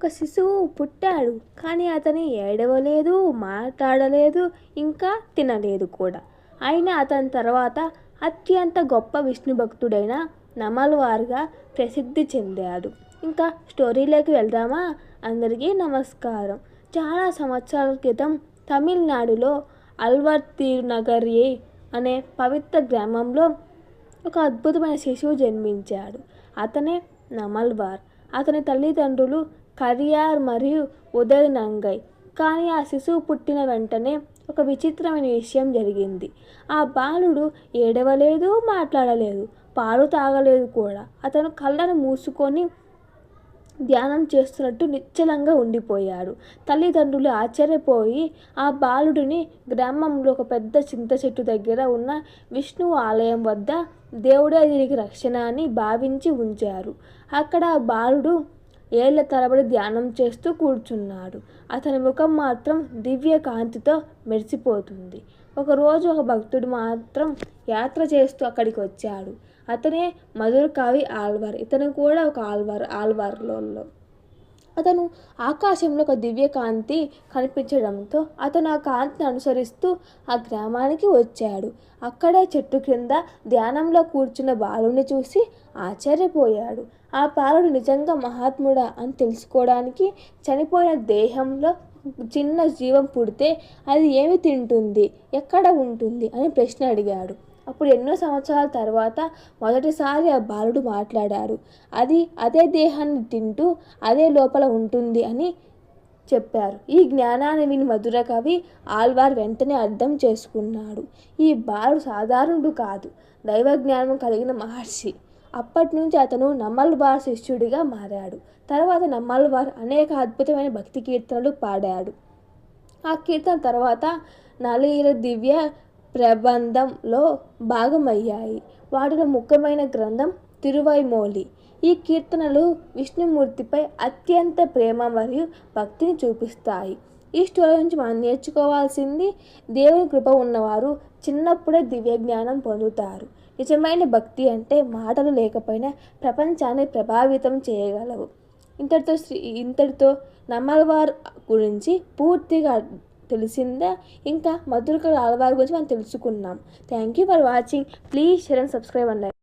ఒక శిశువు పుట్టాడు. కానీ అతను ఏడవలేదు, మాట్లాడలేదు, ఇంకా తినలేదు కూడా. అయినా అతని తర్వాత అత్యంత గొప్ప విష్ణు భక్తుడైన నమల్వార్గా ప్రసిద్ధి చెందాడు. ఇంకా స్టోరీలోకి వెళ్దామా? అందరికీ నమస్కారం. చాలా సంవత్సరాల క్రితం తమిళనాడులో అల్వార్ తిరునగరి అనే పవిత్ర గ్రామంలో ఒక అద్భుతమైన శిశువు జన్మించాడు. అతనే నమల్వార్. అతని తల్లిదండ్రులు కరియార్ మరియు ఉదయ్ నంగై. కానీ ఆ శిశువు పుట్టిన వెంటనే ఒక విచిత్రమైన విషయం జరిగింది. ఆ బాలుడు ఏడవలేదు, మాట్లాడలేదు, పాలు తాగలేదు కూడా. అతను కళ్ళను మూసుకొని ధ్యానం చేస్తున్నట్టు నిశ్చలంగా ఉండిపోయాడు. తల్లిదండ్రులు ఆశ్చర్యపోయి ఆ బాలుడిని గ్రామంలో ఒక పెద్ద చింత చెట్టు దగ్గర ఉన్న విష్ణువు ఆలయం వద్ద దేవుడే దీనికి రక్షణ అని భావించి ఉంచారు. అక్కడ ఆ బాలుడు ఏళ్ల తరబడి ధ్యానం చేస్తూ కూర్చున్నాడు. అతని ముఖం మాత్రం దివ్య కాంతితో మెరిసిపోతుంది. ఒకరోజు ఒక భక్తుడు మాత్రం యాత్ర చేస్తూ అక్కడికి వచ్చాడు. అతనే మధురకవి ఆళ్వార్. ఇతను కూడా ఒక ఆళ్వార్లలో. అతను ఆకాశంలో ఒక దివ్య కాంతి కనిపించడంతో అతను ఆ కాంతిని అనుసరిస్తూ ఆ గ్రామానికి వచ్చాడు. అక్కడే చెట్టు క్రింద ధ్యానంలో కూర్చున్న బాలుని చూసి ఆశ్చర్యపోయాడు. ఆ బాలుడు నిజంగా మహాత్ముడా అని తెలుసుకోవడానికి చనిపోయిన దేహంలో చిన్న జీవం పుడితే అది ఏమి తింటుంది, ఎక్కడ ఉంటుంది అని ప్రశ్న అడిగాడు. అప్పుడు ఎన్నో సంవత్సరాల తర్వాత మొదటిసారి ఆ బాలుడు మాట్లాడాడు. అది అదే దేహాన్ని తింటూ అదే లోపల ఉంటుంది అని చెప్పారు. ఈ జ్ఞానాన్ని విని మధురకవి ఆళ్వార్ వెంటనే అర్థం చేసుకున్నాడు. ఈ బాలుడు సాధారణుడు కాదు, దైవజ్ఞానం కలిగిన మహర్షి. అప్పటి నుంచి అతను నమల్వార్ శిష్యుడిగా మారాడు. తర్వాత నమల్వార్ అనేక అద్భుతమైన భక్తి కీర్తనలు పాడాడు. ఆ కీర్తన తర్వాత నళీర దివ్య ప్రబంధంలో భాగమయ్యాయి. వాటిలో ముఖ్యమైన గ్రంథం తిరువైమోలి. ఈ కీర్తనలు విష్ణుమూర్తిపై అత్యంత ప్రేమ మరియు భక్తిని చూపిస్తాయి. ఈ స్టోరీ నుంచి మనం నేర్చుకోవాల్సింది, దేవుని కృప ఉన్నవారు చిన్నప్పుడే దివ్య జ్ఞానం పొందుతారు. నిజమైన భక్తి అంటే మాటలు లేకపోయినా ప్రపంచాన్ని ప్రభావితం చేయగలవు. ఇంతటితో నమల్వార్ గురించి పూర్తిగా తెలిసిందా? ఇంకా మధురకవి ఆళ్వార్ గురించి మనం తెలుసుకున్నాం. Thank you for watching. Please share and subscribe అండి.